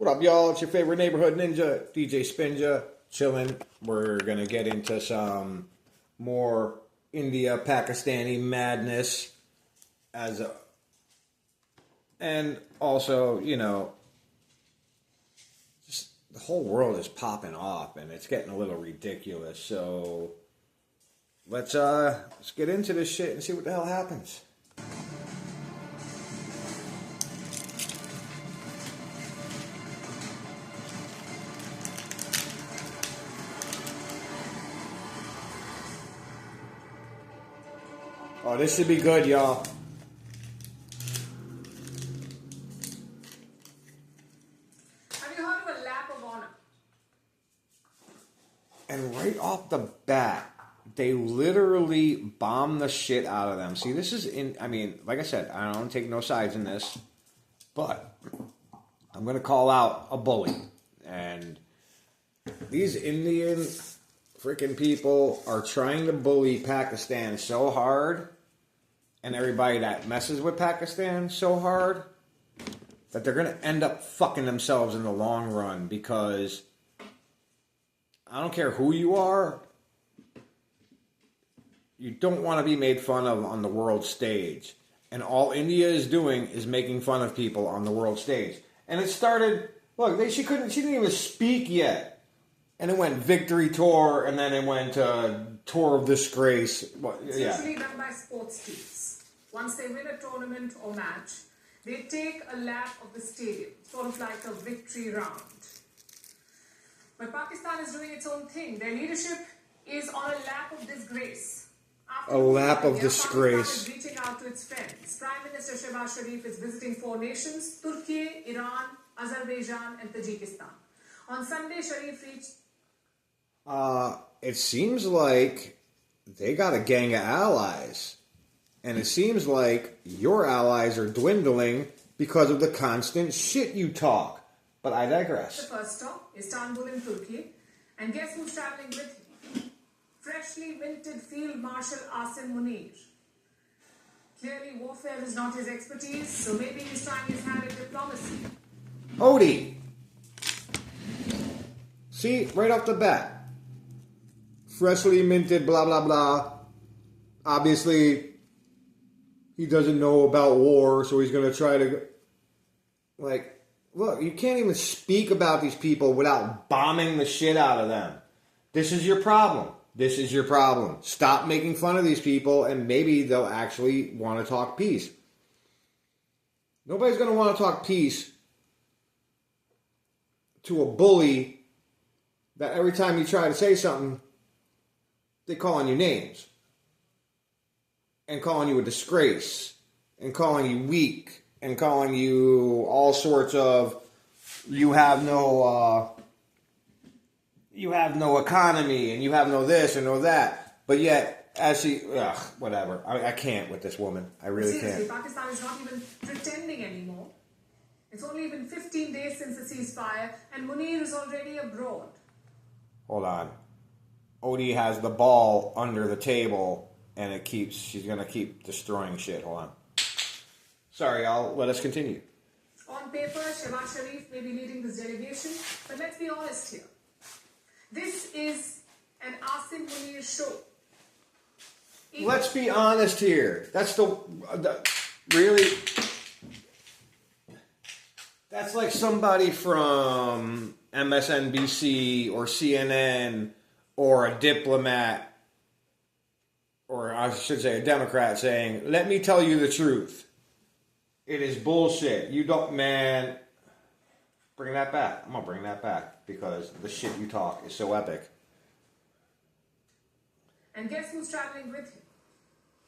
What up, y'all? It's your favorite neighborhood ninja, DJ Spinja, chilling. We're gonna get into some more India Pakistani madness and also, just the whole world is popping off and it's getting a little ridiculous. So let's get into this shit and see what the hell happens. Oh, this should be good, y'all. Have you heard of a lap of honor? And right off the bat, they literally bomb the shit out of them. See, this is like I said, I don't take no sides in this, but I'm going to call out a bully. And these Indian freaking people are trying to bully Pakistan so hard, and everybody that messes with Pakistan so hard, that they're going to end up fucking themselves in the long run, because I don't care who you are, you don't want to be made fun of on the world stage. And all India is doing is making fun of people on the world stage. And it started, look, she didn't even speak yet. And it went victory tour, and then it went tour of disgrace. It's usually done by sports teams. Once they win a tournament or match, they take a lap of the stadium, sort of like a victory round. But Pakistan is doing its own thing. Their leadership is on a lap of disgrace. After a lap of disgrace. Pakistan is reaching out to its friends. Prime Minister Shehbaz Sharif is visiting 4 nations: Turkey, Iran, Azerbaijan, and Tajikistan. On Sunday, Sharif reached... It seems like they got a gang of allies. And it seems like your allies are dwindling because of the constant shit you talk. But I digress. The first stop, Istanbul in Turkey. And guess who's traveling with him? Freshly minted Field Marshal Asim Munir. Clearly, warfare is not his expertise, so maybe he's trying his hand at diplomacy. Odie! See, right off the bat. Freshly minted, blah, blah, blah. Obviously, he doesn't know about war, so he's going to try to... Look, you can't even speak about these people without bombing the shit out of them. This is your problem. This is your problem. Stop making fun of these people, and maybe they'll actually want to talk peace. Nobody's going to want to talk peace to a bully that every time you try to say something, they're calling you names. And calling you a disgrace. And calling you weak. And calling you all sorts of, you have no economy, and you have no this and no that. But yet, whatever. I can't with this woman. I really Seriously, can't. Pakistan is not even pretending anymore. It's only been 15 days since the ceasefire, and Munir is already abroad. Hold on. Odie has the ball under the table, and she's going to keep destroying shit. Hold on. Sorry, y'all. Let us continue. On paper, Shehbaz Sharif may be leading this delegation, but let's be honest here. This is an Asim Munir show. Let's be honest here. That's really... That's like somebody from MSNBC or CNN or a diplomat, or I should say a Democrat, saying, let me tell you the truth. It is bullshit. You don't, man. Bring that back. I'm going to bring that back because the shit you talk is so epic. And guess who's traveling with him?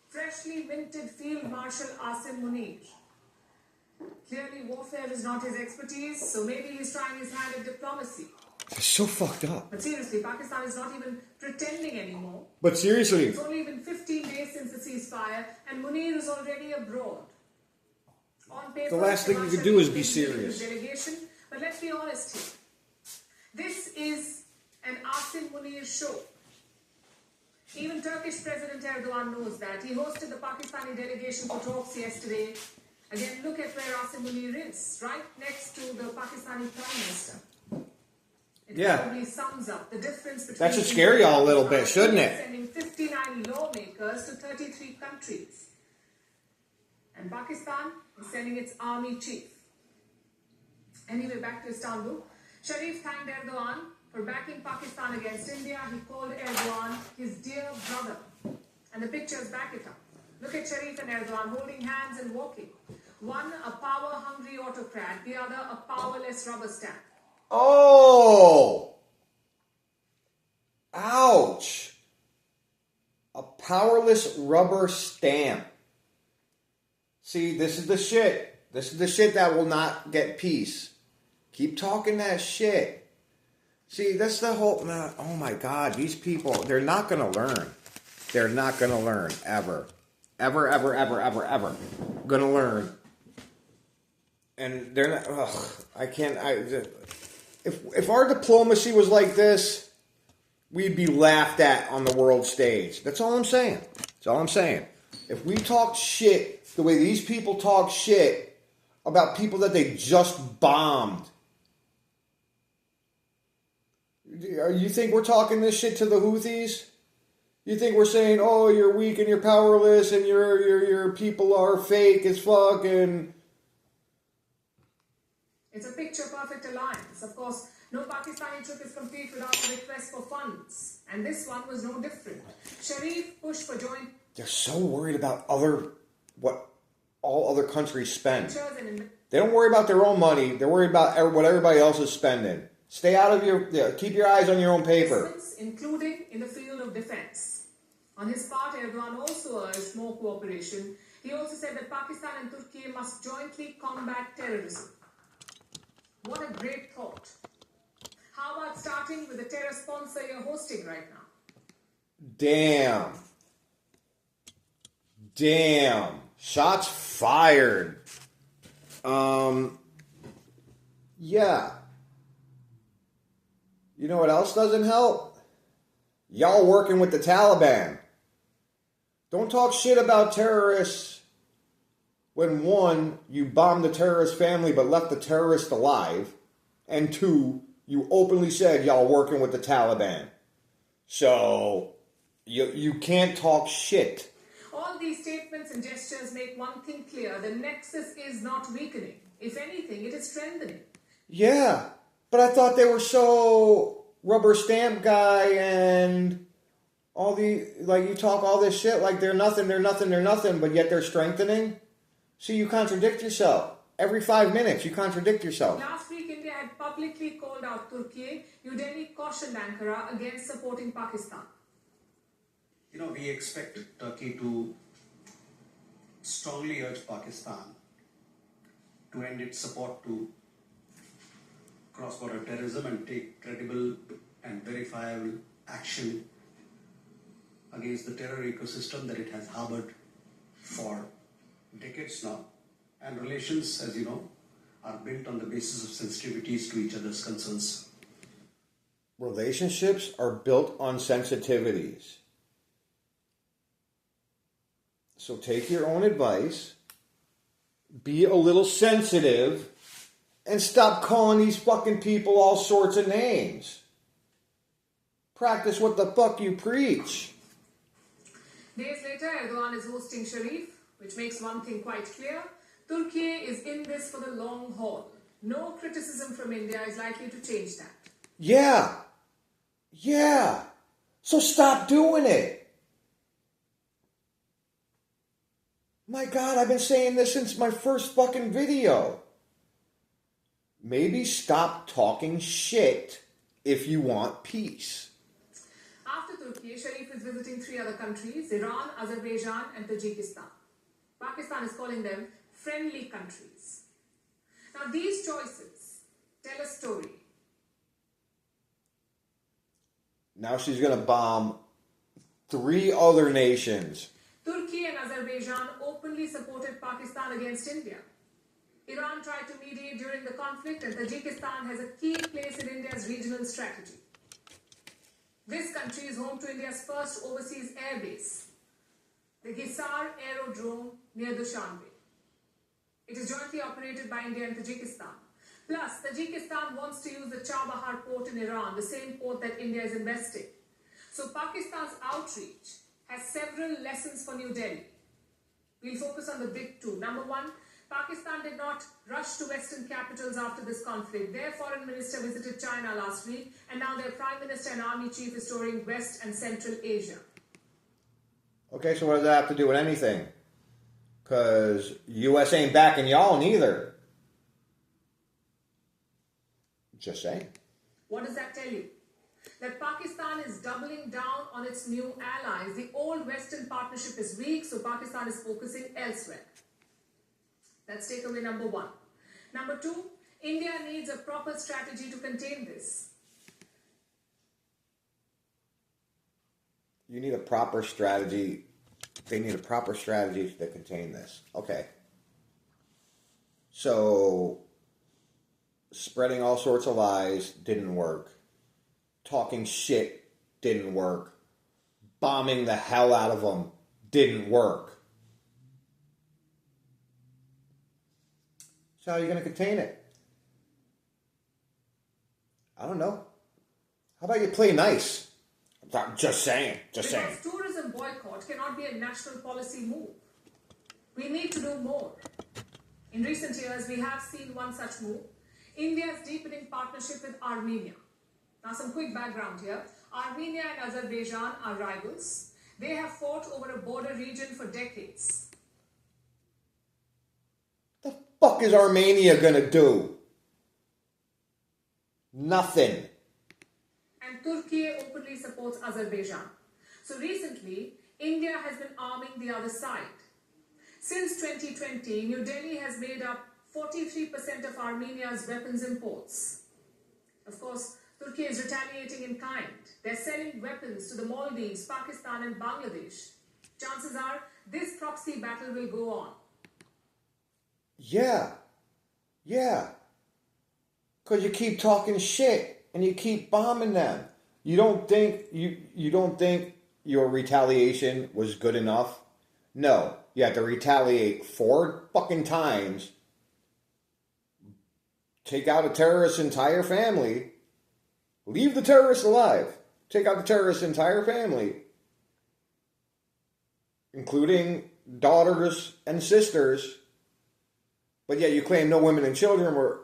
Freshly minted Field Marshal Asim Munir. Clearly, warfare is not his expertise, so maybe he's trying his hand at diplomacy. It's so fucked up. But seriously, Pakistan is not even pretending anymore. But seriously. It's only been 15 days since the ceasefire, and Munir is already abroad. On paper, The last thing you could do is be serious. Delegation, but let's be honest here. This is an Asim Munir show. Even Turkish President Erdogan knows that. He hosted the Pakistani delegation for talks yesterday, Again, look at where Asim Munir is, right next to the Pakistani Prime Minister. It probably sums up the difference between... That should scare y'all a little bit, shouldn't it? Sending 59 lawmakers to 33 countries. And Pakistan is sending its army chief. Anyway, back to Istanbul. Sharif thanked Erdogan for backing Pakistan against India. He called Erdogan his dear brother. And the pictures back it up. Look at Sharif and Erdogan holding hands and walking. One a power-hungry autocrat, the other a powerless rubber stamp. Oh! Ouch! A powerless rubber stamp. See, this is the shit. This is the shit that will not get peace. Keep talking that shit. See, that's the whole... Oh my God, these people, they're not going to learn. They're not going to learn, ever. Ever, ever, ever, ever, ever. Going to learn. And they're not... Ugh, I can't... If our diplomacy was like this, we'd be laughed at on the world stage. That's all I'm saying. That's all I'm saying. If we talk shit the way these people talk shit about people that they just bombed, you think we're talking this shit to the Houthis? You think we're saying, oh, you're weak and you're powerless and your people are fake as fuck and... It's a picture-perfect alliance. Of course, no Pakistani trip is complete without a request for funds. And this one was no different. Sharif pushed for joint... They're so worried about what all other countries spend. They don't worry about their own money. They're worried about what everybody else is spending. Stay out of keep your eyes on your own paper. Including in the field of defense. On his part, Erdogan also urged more cooperation. He also said that Pakistan and Turkey must jointly combat terrorism. What a great thought. How about starting with the terror sponsor you're hosting right now? Damn. Shots fired. Yeah. You know what else doesn't help? Y'all working with the Taliban. Don't talk shit about terrorists when, one, you bombed the terrorist family but left the terrorist alive, and two, you openly said y'all working with the Taliban. So, you can't talk shit. All these statements and gestures make one thing clear. The nexus is not weakening. If anything, it is strengthening. Yeah, but I thought they were so rubber stamp guy and all the, like, you talk all this shit like they're nothing, but yet they're strengthening. See, you contradict yourself. Every 5 minutes, you contradict yourself. Last week, India had publicly called out Turkey. New Delhi cautioned Ankara against supporting Pakistan. You know, we expect Turkey to strongly urge Pakistan to end its support to cross-border terrorism and take credible and verifiable action against the terror ecosystem that it has harbored for decades now. And relations, as you know, are built on the basis of sensitivities to each other's concerns. Relationships are built on sensitivities. So take your own advice, be a little sensitive, and stop calling these fucking people all sorts of names. Practice what the fuck you preach. Days later, Erdogan is hosting Sharif, which makes one thing quite clear. Turkey is in this for the long haul. No criticism from India is likely to change that. Yeah. So stop doing it. My God, I've been saying this since my first fucking video. Maybe stop talking shit if you want peace. After Turkey, Sharif is visiting 3 other countries: Iran, Azerbaijan, and Tajikistan. Pakistan is calling them friendly countries. Now, these choices tell a story. Now she's going to bomb 3 other nations. Turkey and Azerbaijan openly supported Pakistan against India. Iran tried to mediate during the conflict, and Tajikistan has a key place in India's regional strategy. This country is home to India's first overseas air base, the Hisar Aerodrome near Dushanbe. It is jointly operated by India and Tajikistan. Plus, Tajikistan wants to use the Chabahar port in Iran, the same port that India is investing. So Pakistan's outreach has several lessons for New Delhi. We'll focus on the big two. Number one, Pakistan did not rush to Western capitals after this conflict. Their foreign minister visited China last week, and now their prime minister and army chief is touring West and Central Asia. Okay, so what does that have to do with anything? Because U.S. ain't backing y'all neither. Just saying. What does that tell you? That Pakistan is doubling down on its new allies. The old Western partnership is weak, so Pakistan is focusing elsewhere. That's takeaway number one. Number two, India needs a proper strategy to contain this. You need a proper strategy. They need a proper strategy to contain this. Okay. So, spreading all sorts of lies didn't work. Talking shit didn't work. Bombing the hell out of them didn't work. So how are you going to contain it? I don't know. How about you play nice? Just saying. Because tourism boycott cannot be a national policy move. We need to do more. In recent years, we have seen one such move. India's deepening partnership with Armenia. Now, some quick background here. Armenia and Azerbaijan are rivals. They have fought over a border region for decades. The fuck is Armenia gonna do? Nothing. And Turkey openly supports Azerbaijan. So recently, India has been arming the other side. Since 2020, New Delhi has made up 43% of Armenia's weapons imports. Of course, Turkey is retaliating in kind. They're selling weapons to the Maldives, Pakistan and Bangladesh. Chances are this proxy battle will go on. Yeah. Because you keep talking shit and you keep bombing them. You don't think your retaliation was good enough? No. You have to retaliate 4 fucking times. Take out a terrorist's entire family. Leave the terrorist alive. Take out the terrorist's entire family. Including daughters and sisters. But yet you claim no women and children were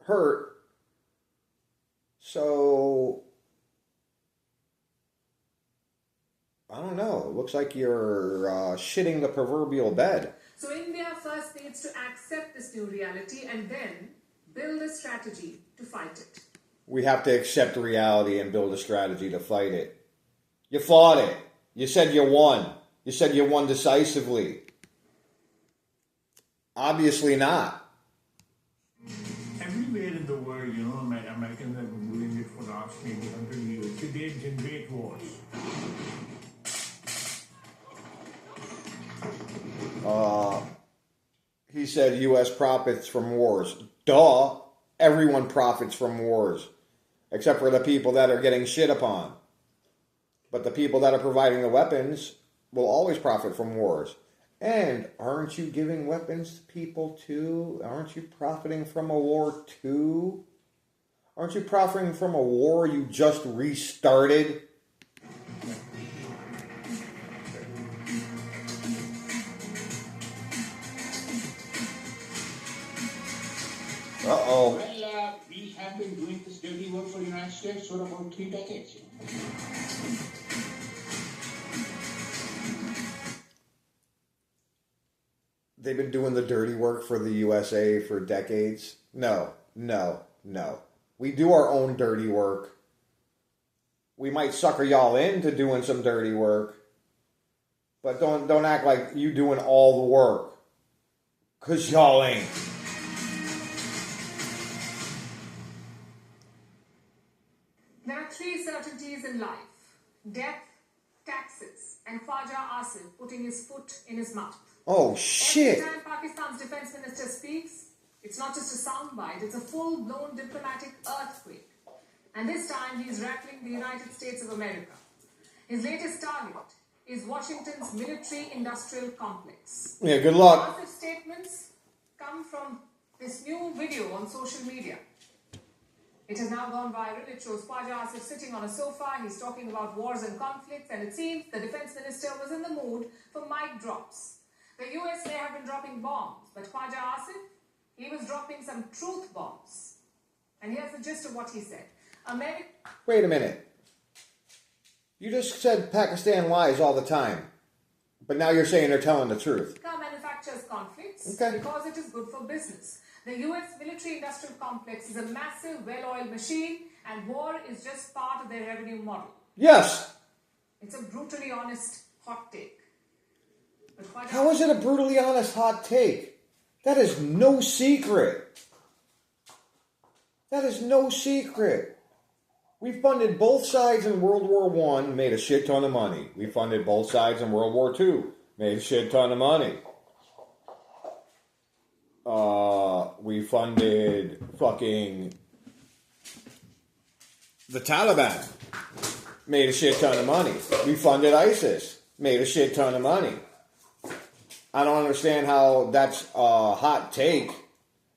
hurt. So, I don't know. It looks like you're shitting the proverbial bed. So India first needs to accept this new reality and then build a strategy to fight it. We have to accept reality and build a strategy to fight it. You fought it. You said you won. You said you won decisively. Obviously not. Everywhere in the world, Americans have been doing it for the last maybe 100 years. They generate wars. He said U.S. profits from wars. Duh. Everyone profits from wars. Except for the people that are getting shit upon. But the people that are providing the weapons will always profit from wars. And aren't you giving weapons to people too? Aren't you profiting from a war too? Aren't you profiting from a war you just restarted? Uh-oh. Well, we have been doing this dirty work for the United States for about 3 decades. They've been doing the dirty work for the USA for decades. No. We do our own dirty work. We might sucker y'all into doing some dirty work. But don't act like you doing all the work. 'Cause y'all ain't. There are 3 certainties in life. Death, taxes, and Faja Asif putting his foot in his mouth. Oh, shit. Every time Pakistan's defense minister speaks, it's not just a soundbite, it's a full-blown diplomatic earthquake. And this time, he's rattling the United States of America. His latest target is Washington's military-industrial complex. Yeah, good luck. Asif's statements come from this new video on social media. It has now gone viral. It shows Khwaja Asif sitting on a sofa. He's talking about wars and conflicts, and it seems the defense minister was in the mood for mic drops. The US may have been dropping bombs, but Khwaja Asif, he was dropping some truth bombs. And here's the gist of what he said. Wait a minute. You just said Pakistan lies all the time, but now you're saying they're telling the truth. America manufactures conflicts Okay. because it is good for business. The US military-industrial complex is a massive, well-oiled machine, and war is just part of their revenue model. Yes. It's a brutally honest hot take. But How is it a brutally honest hot take? That is no secret. That is no secret. We funded both sides in World War I, made a shit ton of money. We funded both sides in World War II, made a shit ton of money. We funded fucking the Taliban, made a shit ton of money. We funded ISIS, made a shit ton of money. I don't understand how that's a hot take.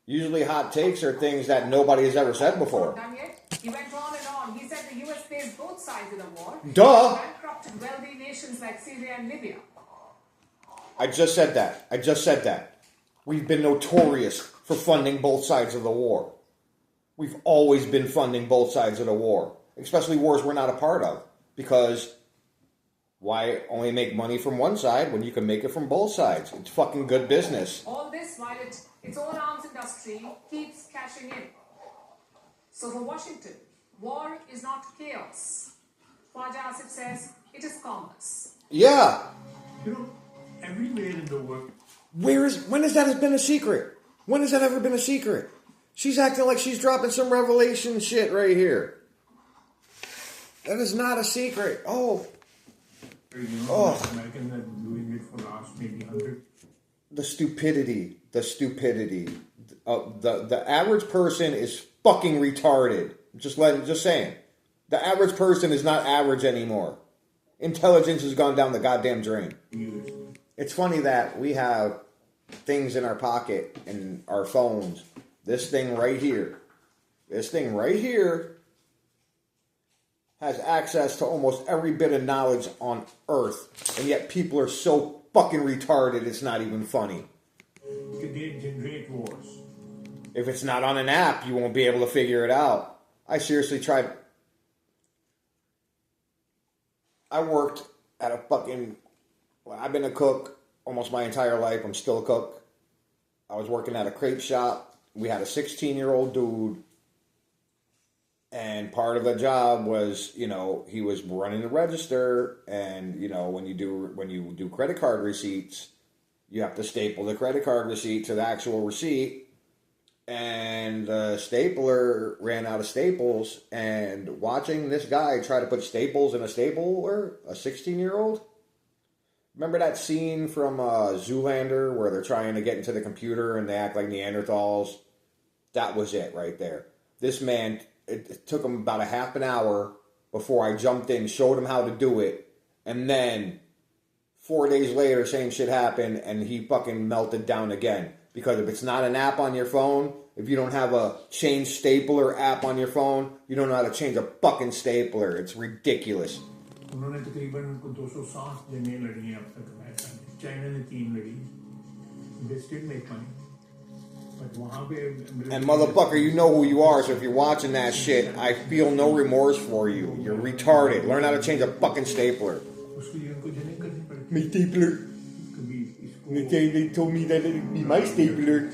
Usually hot takes are things that nobody has ever said before. Done yet? He went on and on. He said the US pays both sides of the war. Duh! He bankrupted wealthy nations like Syria and Libya. I just said that. We've been notorious for funding both sides of the war. We've always been funding both sides of the war, especially wars we're not a part of. Because why only make money from one side when you can make it from both sides? It's fucking good business. All this while its own arms industry keeps cashing in. So for Washington, war is not chaos. Khwaja Asif says it is commerce. Yeah. You know, everywhere in the world, When has that been a secret? When has that ever been a secret? She's acting like she's dropping some revelation shit right here. That is not a secret. Oh. you know, Americans have been doing it for the last maybe 100. The stupidity. The average person is fucking retarded. Just saying. The average person is not average anymore. Intelligence has gone down the goddamn drain. Years. It's funny that we have things in our pocket and our phones. This thing right here has access to almost every bit of knowledge on Earth. And yet people are so fucking retarded it's not even funny. They generate wars. If it's not on an app, you won't be able to figure it out. I seriously tried. I worked at a fucking... Well, I've been a cook almost my entire life. I'm still a cook. I was working at a crepe shop. We had a 16-year-old dude. And part of the job was, he was running the register. And, when you do credit card receipts, you have to staple the credit card receipt to the actual receipt. And the stapler ran out of staples. And watching this guy try to put staples in a stapler, a 16-year-old. Remember that scene from Zoolander where they're trying to get into the computer and they act like Neanderthals? That was it right there. This man, it took him about a half an hour before I jumped in, showed him how to do it. And then 4 days later, same shit happened and he fucking melted down again. Because if it's not an app on your phone, if you don't have a change stapler app on your phone, you don't know how to change a fucking stapler. It's ridiculous. उन्होंने तकरीबन 260 जंगें लड़ी हैं अब तक America ने. China ने 3 लड़ी. They still make money. But वहाँ पे And motherfucker, you know who you are, so if you're watching that shit, I feel no remorse for you. You're retarded. Learn how to change a fucking stapler. उसके लिए उनको जंगें करनी पड़ती. My stapler. कभी They told me that it would be my stapler.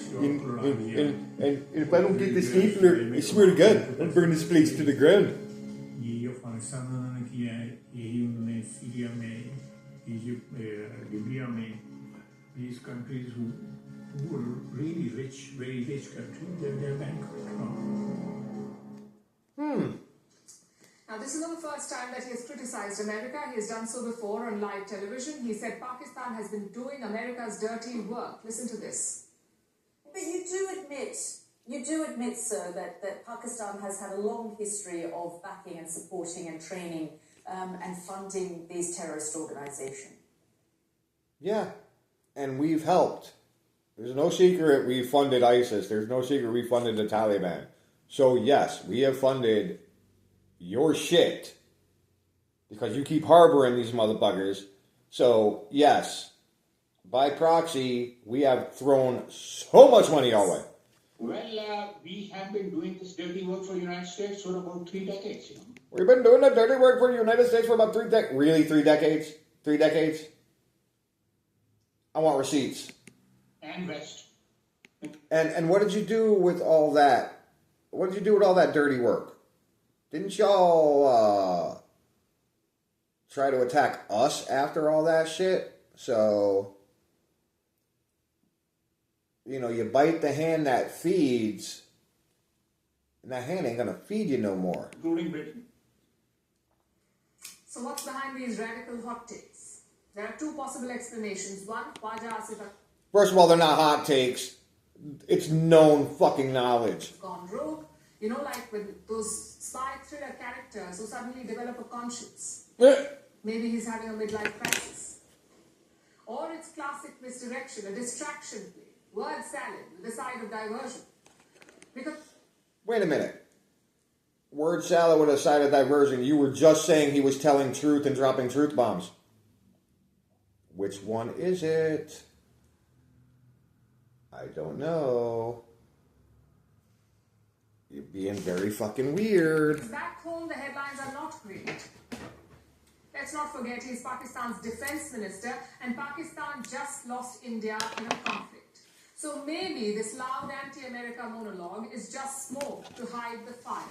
And if I don't get the stapler, I swear to God, I'll burn this place to the ground. यही अफगानिस्तान में उन्होंने किया है. यही उन्होंने सीरिया में, इजिप्ट में, लीबिया में. These countries who were really rich, very rich countries, they're bankrupt now. Now, this is not the first time that he has criticized America. He has done so before on live television. He said Pakistan has been doing America's dirty work. Listen to this. But you do admit, sir, that Pakistan has had a long history of backing and supporting and training and funding these terrorist organizations. Yeah, and we've helped. There's no secret we funded ISIS. There's no secret we funded the Taliban. So yes, we have funded your shit because you keep harboring these motherfuckers. So yes, by proxy, we have thrown so much money our way. Well, we have been doing this dirty work for the United States for about 3 decades, you know. We've been doing the dirty work for the United States for about 3 decades. Really, 3 decades? 3 decades? I want receipts. And West. And what did you do with all that? What did you do with all that dirty work? Didn't y'all try to attack us after all that shit? So, you know, you bite the hand that feeds, and that hand ain't gonna feed you no more. Including Britain. So what's behind these radical hot takes? There are 2 possible explanations. One, Khwaja Asif has First of all, they're not hot takes. It's known fucking knowledge. gone rogue. You know, like when those spy thriller characters who suddenly develop a conscience. Maybe he's having a midlife crisis. Or it's classic misdirection, a distraction play. Word salad with a side of diversion. Because Wait a minute. Word salad with a side of diversion. You were just saying he was telling truth and dropping truth bombs. Which one is it? I don't know. You're being very fucking weird. back home, the headlines are not great. Let's not forget he's Pakistan's defense minister, and Pakistan just lost India in a conflict. So maybe this loud anti-America monologue is just smoke to hide the fire.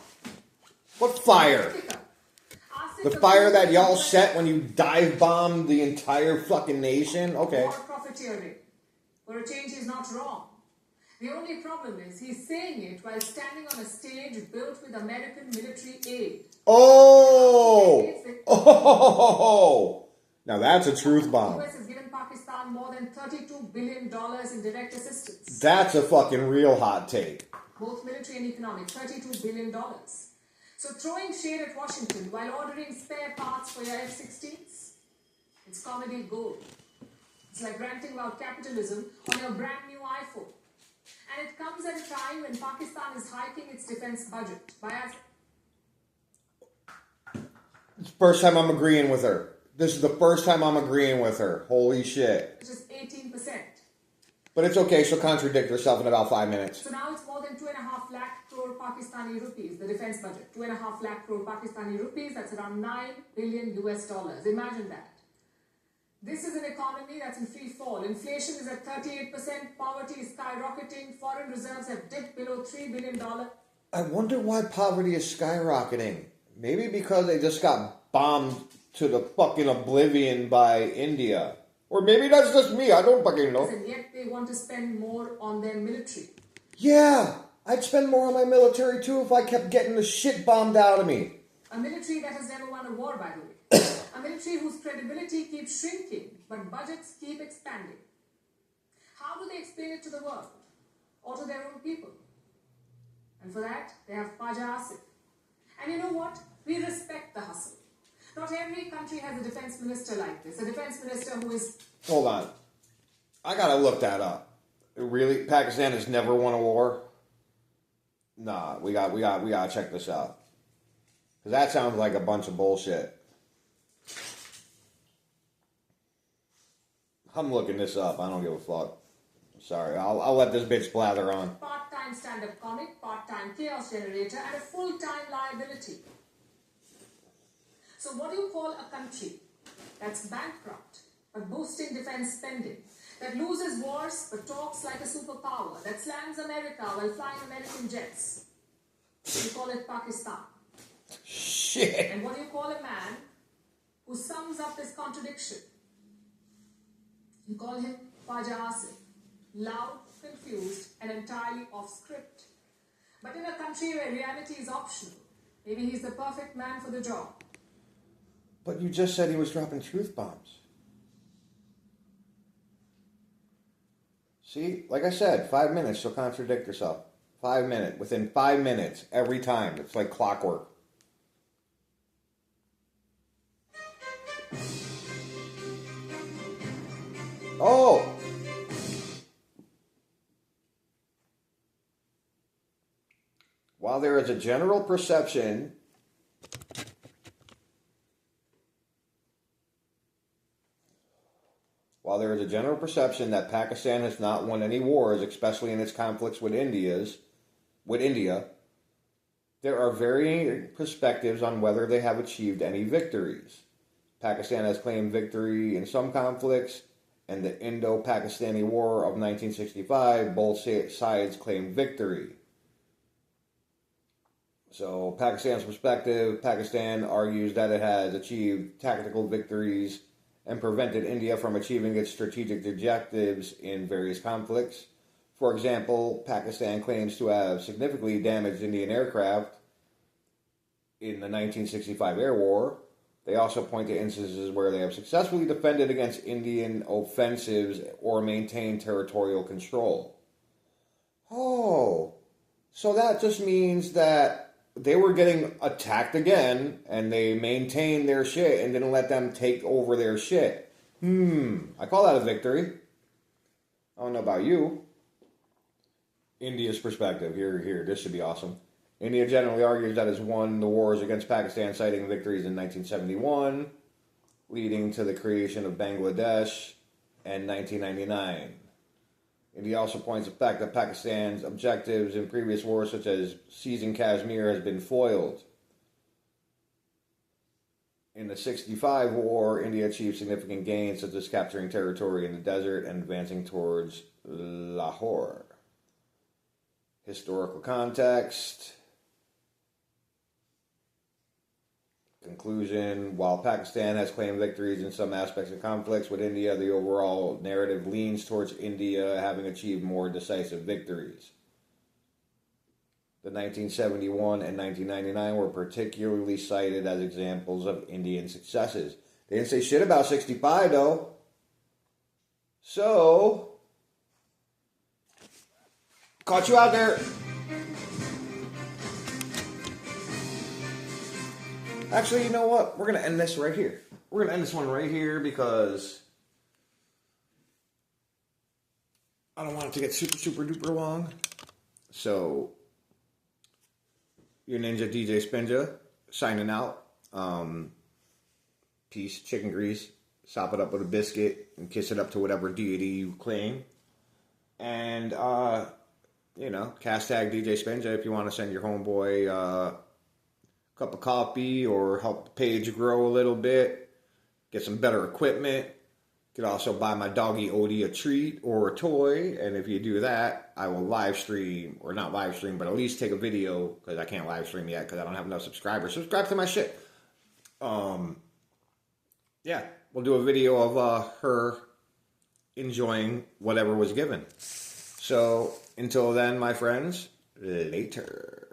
What fire? The fire that y'all set when you dive bombed the entire fucking nation? Okay. War profiteering. For a change, he's not wrong. The only problem is he's saying it while standing on a stage built with American military aid. Oh! Oh! Now that's a truth bomb. The US has given Pakistan more than $32 billion in direct assistance. That's a fucking real hot take. Both military and economic, $32 billion. So throwing shade at Washington while ordering spare parts for your F-16s? It's comedy gold. It's like ranting about capitalism on your brand new iPhone. And it comes at a time when Pakistan is hiking its defense budget by as It's the first time I'm agreeing with her. This is the first time I'm agreeing with her. Holy shit. much as 18%. But it's okay, she'll contradict herself in about 5 minutes. So now it's more than 2.5 lakh crore Pakistani rupees, the defense budget. 2.5 lakh crore Pakistani rupees, that's around $9 billion US dollars. Imagine that. This is an economy that's in free fall. Inflation is at 38%, poverty is skyrocketing, foreign reserves have dipped below $3 billion. I wonder why poverty is skyrocketing. Maybe because they just got bombed to the fucking oblivion by India. Or maybe that's just me, I don't fucking know. And yet they want to spend more on their military. Yeah, I'd spend more on my military too if I kept getting the shit bombed out of me. A military that has never won a war, by the way. A military whose credibility keeps shrinking, but budgets keep expanding. How do they explain it to the world? Or to their own people? And for that, they have Khwaja Asif. And you know what? We respect the hustle. Not every country has a defense minister like this. A defense minister who is... Hold on. I gotta look that up. Really? Pakistan has never won a war? Nah, we gotta check this out. Because that sounds like a bunch of bullshit. I'm looking this up. I don't give a fuck. Sorry, I'll let this bitch blather on. Part-time stand-up comic, part-time chaos generator, and a full-time liability. So what do you call a country that's bankrupt but boosting defense spending, that loses wars but talks like a superpower, that slams America while flying American jets? You call it Pakistan. Shit. And what do you call a man who sums up this contradiction? You call him Khwaja Asif. Loud, confused, and entirely off script. But in a country where reality is optional, maybe he's the perfect man for the job. But you just said he was dropping truth bombs. See, like I said, 5 minutes, she'll contradict herself. 5 minutes. Within 5 minutes, every time. It's like clockwork. Oh! While there is a general perception that Pakistan has not won any wars, especially in its conflicts with India, there are varying perspectives on whether they have achieved any victories. Pakistan has claimed victory in some conflicts, and the Indo-Pakistani War of 1965, both sides claimed victory. So, Pakistan's perspective, Pakistan argues that it has achieved tactical victories and prevented India from achieving its strategic objectives in various conflicts. For example, Pakistan claims to have significantly damaged Indian aircraft in the 1965 air war. They also point to instances where they have successfully defended against Indian offensives or maintained territorial control. Oh, so that just means that they were getting attacked again, and they maintained their shit and didn't let them take over their shit. I call that a victory. I don't know about you. India's perspective. Here, this should be awesome. India generally argues that it's won the wars against Pakistan, citing victories in 1971, leading to the creation of Bangladesh, and 1999. India also points the fact that Pakistan's objectives in previous wars, such as seizing Kashmir, has been foiled. In the 65 war, India achieved significant gains, such as capturing territory in the desert and advancing towards Lahore. Historical context. Conclusion: while Pakistan has claimed victories in some aspects of conflicts with India, the overall narrative leans towards India having achieved more decisive victories. The 1971 and 1999 were particularly cited as examples of Indian successes. They didn't say shit about 65 though. So, caught you out there. Actually, you know what? We're going to end this right here. We're going to end this one right here because I don't want it to get super, super duper long. So, your Ninja DJ Spinja signing out. Peace, chicken grease. Sop it up with a biscuit and kiss it up to whatever deity you claim. And, hashtag DJ Spinja if you want to send your homeboy cup of coffee or help the page grow a little bit, get some better equipment. You could also buy my doggy Odie a treat or a toy, and if you do that, I will live stream, or not live stream, but at least take a video, because I can't live stream yet because I don't have enough subscribers. Subscribe to my shit. We'll do a video of her enjoying whatever was given. So, until then, my friends, later.